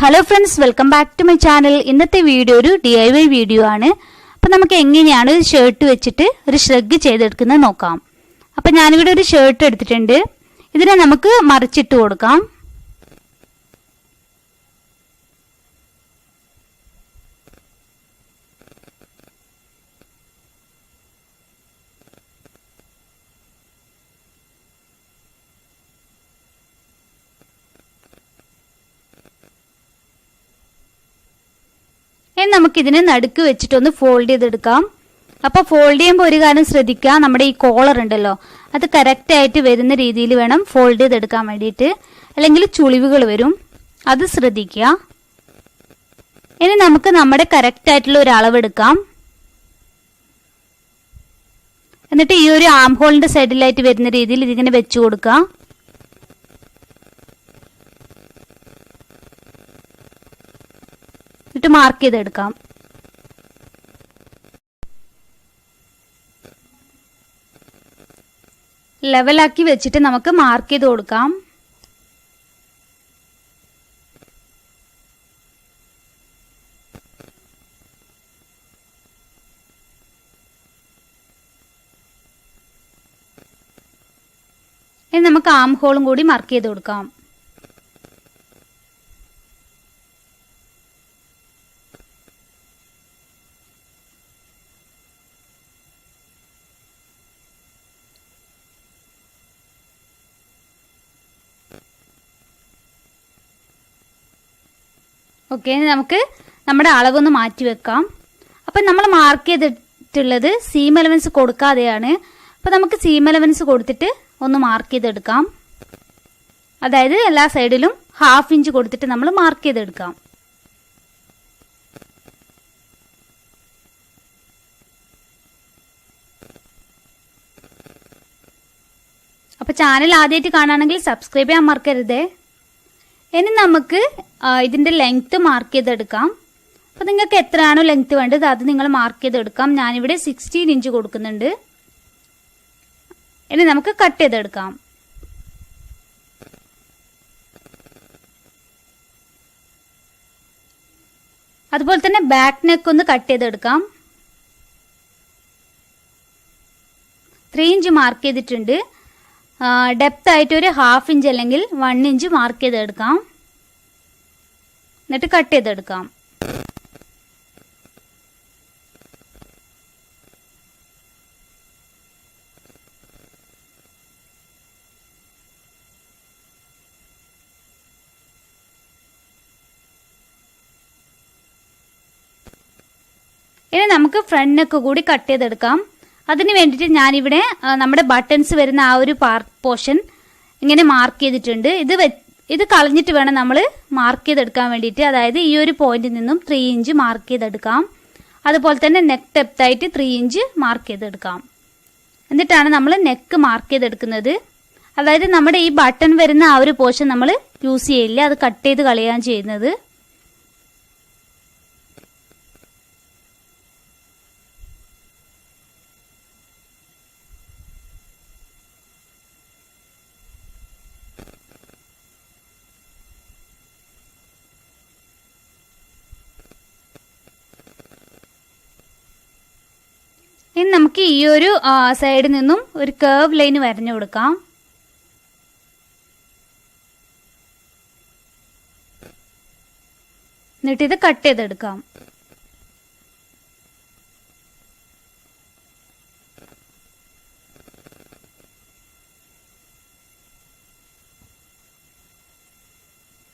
Hello friends, welcome back to my channel. ഇന്നത്തെ video ഒരു DIY video ആണ്. അപ്പോൾ നമുക്ക് എങ്ങനെയാണ് ഒരു ഷർട്ട് വെച്ചിട്ട് ഒരു ഷ്രഗ് ചെയ്തെടുക്കുന്നത് നോക്കാം. അപ്പോൾ ഞാനിവിടെ ഒരു ഷർട്ട് എടുത്തിട്ടുണ്ട്. ഇതിനെ നമുക്ക് മറിച്ചിട്ട് കൊടുക്കാം. നമുക്ക് ഇതിനെ നടുക്ക് വെച്ചിട്ടൊന്ന് ഫോൾഡ് ചെയ്തെടുക്കാം. അപ്പോൾ ഫോൾഡ് ചെയ്യുമ്പോൾ ഒരു കാര്യം ശ്രദ്ധിക്കുക, നമ്മുടെ ഈ കോളർ ഉണ്ടല്ലോ അത് കറക്റ്റ് ആയിട്ട് വരുന്ന രീതിയിൽ വേണം ഫോൾഡ് ചെയ്തെടുക്കാൻ വേണ്ടിയിട്ട്, അല്ലെങ്കിൽ ചുളിവുകൾ വരും, അത് ശ്രദ്ധിക്കുക. ഇനി നമുക്ക് നമ്മുടെ കറക്റ്റ് ആയിട്ടുള്ള ഒരു അളവെടുക്കാം. എന്നിട്ട് ഈ ഒരു ആം ഹോളിന്റെ സൈഡിലായിട്ട് വരുന്ന രീതിയിൽ ഇതിങ്ങനെ വെച്ചു കൊടുക്കാം. എന്നിട്ട് മാർക്ക് ചെയ്തെടുക്കാം. ലെവലാക്കി വെച്ചിട്ട് നമുക്ക് മാർക്ക് ചെയ്ത് കൊടുക്കാം. ഇനി നമുക്ക് ആം ഹോളും കൂടി മാർക്ക് ചെയ്ത് കൊടുക്കാം. ഓക്കെ, നമുക്ക് നമ്മുടെ അളവൊന്ന് മാറ്റി വെക്കാം. അപ്പം നമ്മൾ മാർക്ക് ചെയ്തിട്ടുള്ളത് സീം എലവൻസ് കൊടുക്കാതെയാണ്. അപ്പം നമുക്ക് സീം എലവൻസ് കൊടുത്തിട്ട് ഒന്ന് മാർക്ക് ചെയ്തെടുക്കാം. അതായത് എല്ലാ സൈഡിലും 1/2 ഇഞ്ച് കൊടുത്തിട്ട് നമ്മൾ മാർക്ക് ചെയ്തെടുക്കാം. അപ്പം ചാനൽ ആദ്യമായിട്ട് കാണുകയാണെങ്കിൽ സബ്സ്ക്രൈബ് ചെയ്യാൻ മറക്കരുതേ. ഇനി നമുക്ക് ഇതിന്റെ ലെങ്ത് മാർക്ക് ചെയ്തെടുക്കാം. അപ്പോൾ നിങ്ങൾക്ക് എത്രയാണോ ലെങ്ത് വേണ്ടത് അത് നിങ്ങൾ മാർക്ക് ചെയ്തെടുക്കാം. ഞാനിവിടെ 16 ഇഞ്ച് കൊടുക്കുന്നുണ്ട്. ഇനി നമുക്ക് കട്ട് ചെയ്തെടുക്കാം. അതുപോലെ തന്നെ ബാക്ക് നെക്ക് ഒന്ന് കട്ട് ചെയ്തെടുക്കാം. 3 ഇഞ്ച് മാർക്ക് ചെയ്തിട്ടുണ്ട്. ഡെപ്ത് ആയിട്ട് ഒരു 1/2 ഇഞ്ച് അല്ലെങ്കിൽ 1 ഇഞ്ച് മാർക്ക് ചെയ്തെടുക്കാം. എന്നിട്ട് കട്ട് ചെയ്തെടുക്കാം. ഇനി നമുക്ക് ഫ്രണ്ട് നെക്ക് കൂടി കട്ട് ചെയ്തെടുക്കാം. അതിന് വേണ്ടിയിട്ട് ഞാനിവിടെ നമ്മുടെ ബട്ടൺസ് വരുന്ന ആ ഒരു പോർഷൻ ഇങ്ങനെ മാർക്ക് ചെയ്തിട്ടുണ്ട്. ഇത് കളഞ്ഞിട്ട് വേണം നമ്മൾ മാർക്ക് ചെയ്തെടുക്കാൻ വേണ്ടിയിട്ട്. അതായത് ഈ ഒരു പോയിന്റിൽ നിന്നും 3 ഇഞ്ച് മാർക്ക് ചെയ്തെടുക്കാം. അതുപോലെ തന്നെ നെക്ക് ഡെപ്ത് ആയിട്ട് 3 ഇഞ്ച് മാർക്ക് ചെയ്തെടുക്കാം. എന്നിട്ടാണ് നമ്മൾ നെക്ക് മാർക്ക് ചെയ്തെടുക്കുന്നത്. അതായത് നമ്മുടെ ഈ ബട്ടൺ വരുന്ന ആ ഒരു പോർഷൻ നമ്മൾ യൂസ് ചെയ്യില്ല, അത് കട്ട് ചെയ്ത് കളയാണ് ചെയ്യുന്നത്. ഇനി നമുക്ക് ഈ ഒരു സൈഡിൽ നിന്നും ഒരു കർവ് ലൈൻ വരഞ്ഞു കൊടുക്കാം. എന്നിട്ട് ഇത് കട്ട് ചെയ്തെടുക്കാം.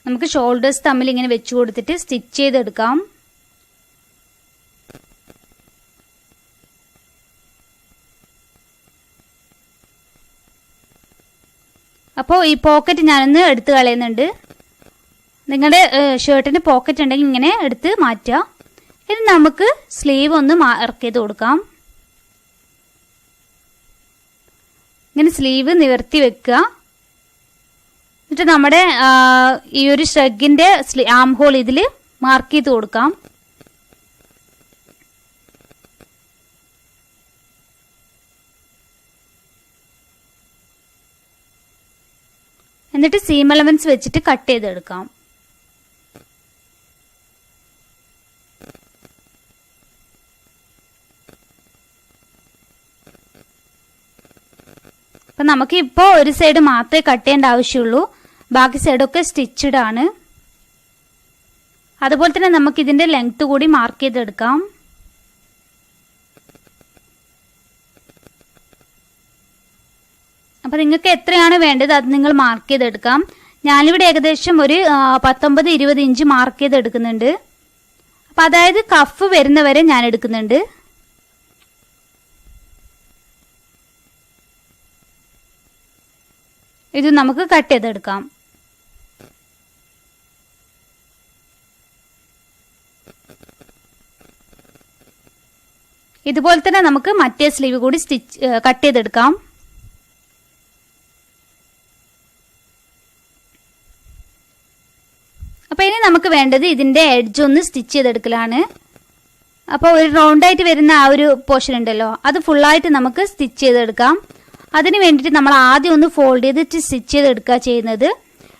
നമുക്ക് ഷോൾഡേഴ്സ് തമ്മിൽ ഇങ്ങനെ വെച്ചു കൊടുത്തിട്ട് സ്റ്റിച്ച് ചെയ്തെടുക്കാം. അപ്പോൾ ഈ പോക്കറ്റ് ഞാനൊന്ന് എടുത്ത് കളയുന്നുണ്ട്. നിങ്ങളുടെ ഷർട്ടിന് പോക്കറ്റ് ഉണ്ടെങ്കിൽ ഇങ്ങനെ എടുത്ത് മാറ്റുക. ഇനി നമുക്ക് സ്ലീവ് ഒന്ന് മാർക്ക് ചെയ്ത് കൊടുക്കാം. ഇങ്ങനെ സ്ലീവ് നിവർത്തി വെക്കുക. എന്നിട്ട് നമ്മുടെ ഈ ഒരു ഷ്രഗിന്റെ ആം ഹോൾ ഇതിൽ മാർക്ക് ചെയ്ത് കൊടുക്കാം. എന്നിട്ട് സീം എലമെന്റ്സ് വെച്ചിട്ട് കട്ട് ചെയ്തെടുക്കാം. അപ്പം നമുക്ക് ഇപ്പോൾ ഒരു സൈഡ് മാത്രമേ കട്ട് ചെയ്യേണ്ട ആവശ്യമുള്ളൂ, ബാക്കി സൈഡൊക്കെ സ്റ്റിച്ചഡ് ആണ്. അതുപോലെ തന്നെ നമുക്ക് ഇതിന്റെ ലെങ്ത് കൂടി മാർക്ക് ചെയ്തെടുക്കാം. അപ്പം നിങ്ങൾക്ക് എത്രയാണ് വേണ്ടത് അത് നിങ്ങൾ മാർക്ക് ചെയ്തെടുക്കാം. ഞാനിവിടെ ഏകദേശം ഒരു 19-20 ഇഞ്ച് മാർക്ക് ചെയ്തെടുക്കുന്നുണ്ട്. അപ്പം അതായത് കഫ് വരുന്നവരെ ഞാൻ എടുക്കുന്നുണ്ട്. ഇത് നമുക്ക് കട്ട് ചെയ്തെടുക്കാം. ഇതുപോലെ തന്നെ നമുക്ക് മറ്റേ സ്ലീവ് കൂടി കട്ട് ചെയ്തെടുക്കാം. അപ്പോൾ ഇനി നമുക്ക് വേണ്ടത് ഇതിന്റെ എഡ്ജ് ഒന്ന് സ്റ്റിച്ച് ചെയ്തെടുക്കലാണ്. അപ്പോൾ ഒരു റൗണ്ടായിട്ട് വരുന്ന ആ ഒരു പോർഷൻ ഉണ്ടല്ലോ, അത് ഫുള്ളായിട്ട് നമുക്ക് സ്റ്റിച്ച് ചെയ്തെടുക്കാം. അതിന് വേണ്ടിയിട്ട് നമ്മൾ ആദ്യം ഒന്ന് ഫോൾഡ് ചെയ്തിട്ട് സ്റ്റിച്ച് ചെയ്തെടുക്കുക ചെയ്യുന്നത്.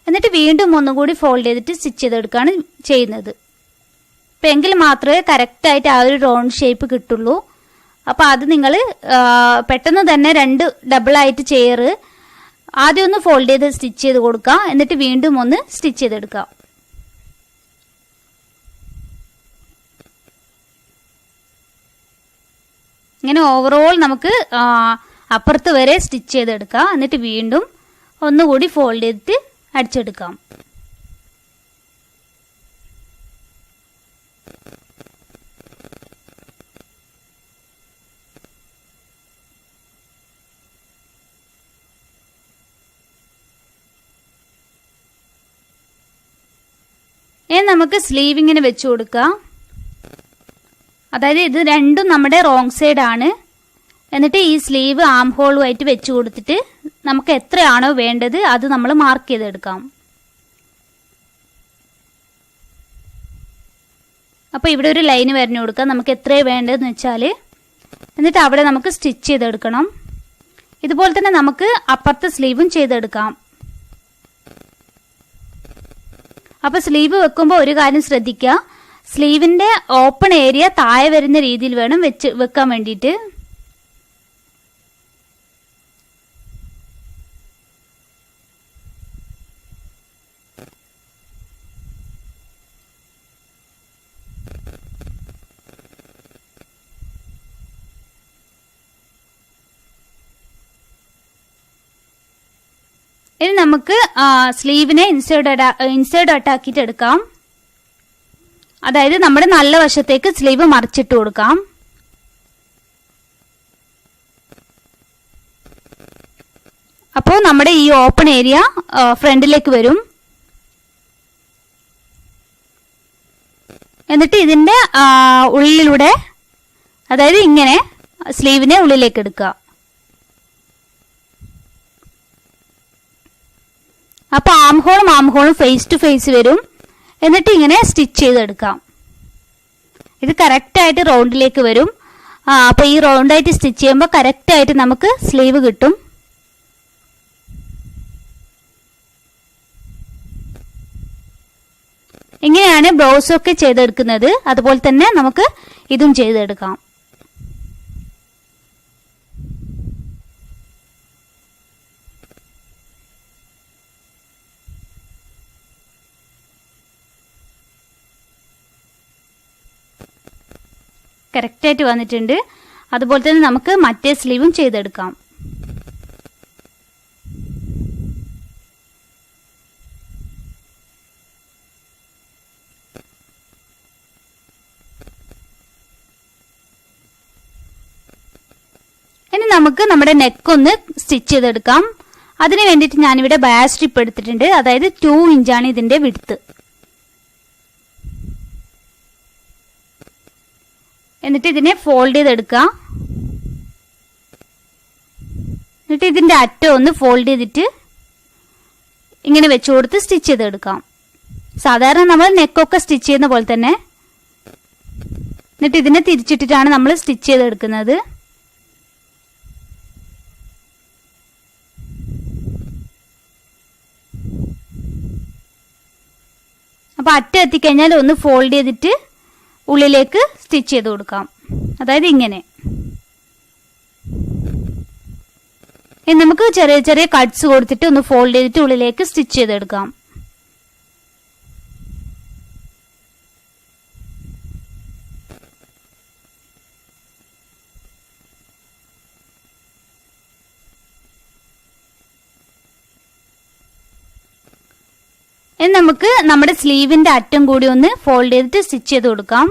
എന്നിട്ട് വീണ്ടും ഒന്നുകൂടി ഫോൾഡ് ചെയ്തിട്ട് സ്റ്റിച്ച് ചെയ്തെടുക്കുകയാണ് ചെയ്യുന്നത്. അപ്പം എങ്കിൽ മാത്രമേ കറക്റ്റായിട്ട് ആ ഒരു റൗണ്ട് ഷേപ്പ് കിട്ടുള്ളൂ. അപ്പോൾ അത് നിങ്ങൾ പെട്ടെന്ന് തന്നെ 2 ഡബിളായിട്ട് ചെയ്യാറ്. ആദ്യം ഒന്ന് ഫോൾഡ് ചെയ്ത് സ്റ്റിച്ച് ചെയ്ത് കൊടുക്കുക, എന്നിട്ട് വീണ്ടും ഒന്ന് സ്റ്റിച്ച് ചെയ്തെടുക്കുക. ഇങ്ങനെ ഓവറോൾ നമുക്ക് അപ്പുറത്ത് വരെ സ്റ്റിച്ച് ചെയ്തെടുക്കാം. എന്നിട്ട് വീണ്ടും ഒന്നുകൂടി ഫോൾഡ് ചെയ്തിട്ട് അടിച്ചെടുക്കാം. ഇനി നമുക്ക് സ്ലീവ് ഇങ്ങനെ വെച്ചു കൊടുക്കാം. അതായത് ഇത് രണ്ടും നമ്മുടെ റോങ് സൈഡ് ആണ്. എന്നിട്ട് ഈ സ്ലീവ് ആം ഹോളുമായിട്ട് വെച്ചു കൊടുത്തിട്ട് നമുക്ക് എത്രയാണോ വേണ്ടത് അത് നമ്മൾ മാർക്ക് ചെയ്തെടുക്കാം. അപ്പോൾ ഇവിടെ ഒരു ലൈന് വരഞ്ഞു കൊടുക്കാം, നമുക്ക് എത്രയാണ് വേണ്ടതെന്ന് വെച്ചാൽ. എന്നിട്ട് അവിടെ നമുക്ക് സ്റ്റിച്ച് ചെയ്തെടുക്കണം. ഇതുപോലെ തന്നെ നമുക്ക് അപ്പുറത്തെ സ്ലീവും ചെയ്തെടുക്കാം. അപ്പോൾ സ്ലീവ് വെക്കുമ്പോൾ ഒരു കാര്യം ശ്രദ്ധിക്കുക, സ്ലീവിന്റെ ഓപ്പൺ ഏരിയ താഴെ വരുന്ന രീതിയിൽ വേണം വെക്കാൻ വേണ്ടിയിട്ട്. ഇനി നമുക്ക് സ്ലീവിനെ ഇൻസൈഡ് അറ്റാക്കിയിട്ട് എടുക്കാം. അതായത് നമ്മുടെ നല്ല വശത്തേക്ക് സ്ലീവ് മറിച്ചിട്ട് കൊടുക്കാം. അപ്പോൾ നമ്മുടെ ഈ ഓപ്പൺ ഏരിയ ഫ്രണ്ടിലേക്ക് വരും. എന്നിട്ട് ഇതിന്റെ ഉള്ളിലൂടെ, അതായത് ഇങ്ങനെ സ്ലീവിനെ ഉള്ളിലേക്ക് എടുക്കുക. അപ്പൊ ആം ഹോളും ഫേസ് ടു ഫേസ് വരും. എന്നിട്ട് ഇങ്ങനെ സ്റ്റിച്ച് ചെയ്തെടുക്കാം. ഇത് കറക്റ്റായിട്ട് റൗണ്ടിലേക്ക് വരും. അപ്പോൾ ഈ റൗണ്ടായിട്ട് സ്റ്റിച്ച് ചെയ്യുമ്പോൾ കറക്റ്റായിട്ട് നമുക്ക് സ്ലീവ് കിട്ടും. ഇങ്ങനെയാണ് ബ്ലൗസൊക്കെ ചെയ്തെടുക്കുന്നത്. അതുപോലെ തന്നെ നമുക്ക് ഇതും ചെയ്തെടുക്കാം. കറക്റ്റായിട്ട് വന്നിട്ടുണ്ട്. അതുപോലെ തന്നെ നമുക്ക് മറ്റേ സ്ലീവും ചെയ്തെടുക്കാം. ഇനി നമുക്ക് നമ്മുടെ നെക്ക് ഒന്ന് സ്റ്റിച്ച് ചെയ്തെടുക്കാം. അതിന് വേണ്ടിയിട്ട് ഞാനിവിടെ ബയാ സ്ട്രിപ്പ് എടുത്തിട്ടുണ്ട്. അതായത് 2 ഇഞ്ചാണ് ഇതിന്റെ വിഡ്ത്ത്. എന്നിട്ട് ഇതിനെ ഫോൾഡ് ചെയ്തെടുക്കുക. എന്നിട്ട് ഇതിന്റെ അറ്റം ഒന്ന് ഫോൾഡ് ചെയ്തിട്ട് ഇങ്ങനെ വെച്ചു കൊടുത്ത് സ്റ്റിച്ച് ചെയ്തെടുക്കാം. സാധാരണ നമ്മൾ നെക്കൊക്കെ സ്റ്റിച്ച് ചെയ്യുന്ന പോലെ തന്നെ. എന്നിട്ട് ഇതിനെ തിരിച്ചിട്ടിട്ടാണ് നമ്മൾ സ്റ്റിച്ച് ചെയ്തെടുക്കുന്നത്. അപ്പൊ അറ്റം എത്തിക്കഴിഞ്ഞാൽ ഒന്ന് ഫോൾഡ് ചെയ്തിട്ട് ഉള്ളിലേക്ക് സ്റ്റിച്ച് ചെയ്ത് കൊടുക്കാം. അതായത് ഇങ്ങനെ. ഇനി നമുക്ക് ചെറിയ ചെറിയ കട്ട്സ് കൊടുത്തിട്ട് ഒന്ന് ഫോൾഡ് ചെയ്തിട്ട് ഉള്ളിലേക്ക് സ്റ്റിച്ച് ചെയ്തെടുക്കാം. ഇനി നമുക്ക് നമ്മുടെ സ്ലീവിന്റെ അറ്റം കൂടി ഒന്ന് ഫോൾഡ് ചെയ്തിട്ട് സ്റ്റിച്ച് ചെയ്ത് കൊടുക്കാം.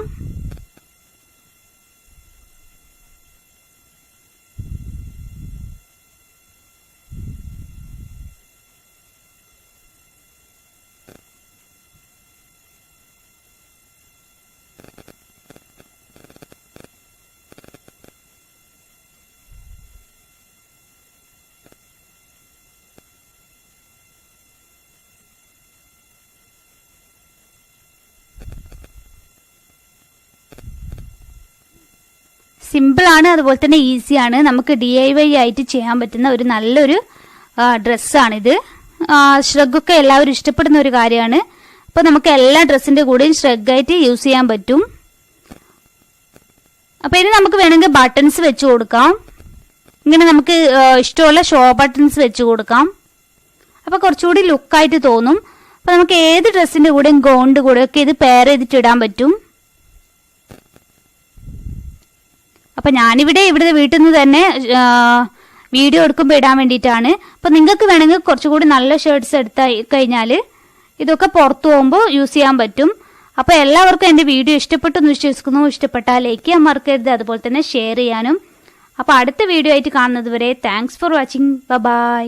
സിമ്പിൾ ആണ്, അതുപോലെ തന്നെ ഈസിയാണ്. നമുക്ക് DIY ആയിട്ട് ചെയ്യാൻ പറ്റുന്ന ഒരു നല്ലൊരു ഡ്രസ്സാണിത്. ഷ്രഗൊക്കെ എല്ലാവരും ഇഷ്ടപ്പെടുന്ന ഒരു കാര്യമാണ്. അപ്പൊ നമുക്ക് എല്ലാ ഡ്രസ്സിന്റെ കൂടെയും ഷ്രഗായിട്ട് യൂസ് ചെയ്യാൻ പറ്റും. അപ്പൊ ഇനി നമുക്ക് വേണമെങ്കിൽ ബട്ടൺസ് വെച്ച് കൊടുക്കാം. ഇങ്ങനെ നമുക്ക് ഇഷ്ടമുള്ള ഷോ ബട്ടൺസ് വെച്ച് കൊടുക്കാം. അപ്പൊ കുറച്ചുകൂടി ലുക്കായിട്ട് തോന്നും. അപ്പൊ നമുക്ക് ഏത് ഡ്രസ്സിന്റെ കൂടെയും ഗൗണിന്റെ കൂടെ ഒക്കെ ഇത് പെയർ ചെയ്തിട്ട് ഇടാൻ പറ്റും. അപ്പൊ ഞാനിവിടെ വീട്ടിൽ നിന്ന് തന്നെ വീഡിയോ എടുക്കുമ്പോൾ ഇടാൻ വേണ്ടിയിട്ടാണ്. അപ്പൊ നിങ്ങൾക്ക് വേണമെങ്കിൽ കുറച്ചുകൂടി നല്ല ഷർട്ട്സ് എടുത്ത് കഴിഞ്ഞാൽ ഇതൊക്കെ പുറത്തു പോകുമ്പോൾ യൂസ് ചെയ്യാൻ പറ്റും. അപ്പൊ എല്ലാവർക്കും എന്റെ വീഡിയോ ഇഷ്ടപ്പെട്ടു എന്ന് വിശ്വസിക്കുന്നു. ഇഷ്ടപ്പെട്ടാൽ ലൈക്ക് ചെയ്യാൻ മറക്കരുത്, അതുപോലെ തന്നെ ഷെയർ ചെയ്യാനും. അപ്പൊ അടുത്ത വീഡിയോ ആയിട്ട് കാണുന്നത് വരെ താങ്ക്സ് ഫോർ വാച്ചിങ്. ബൈ.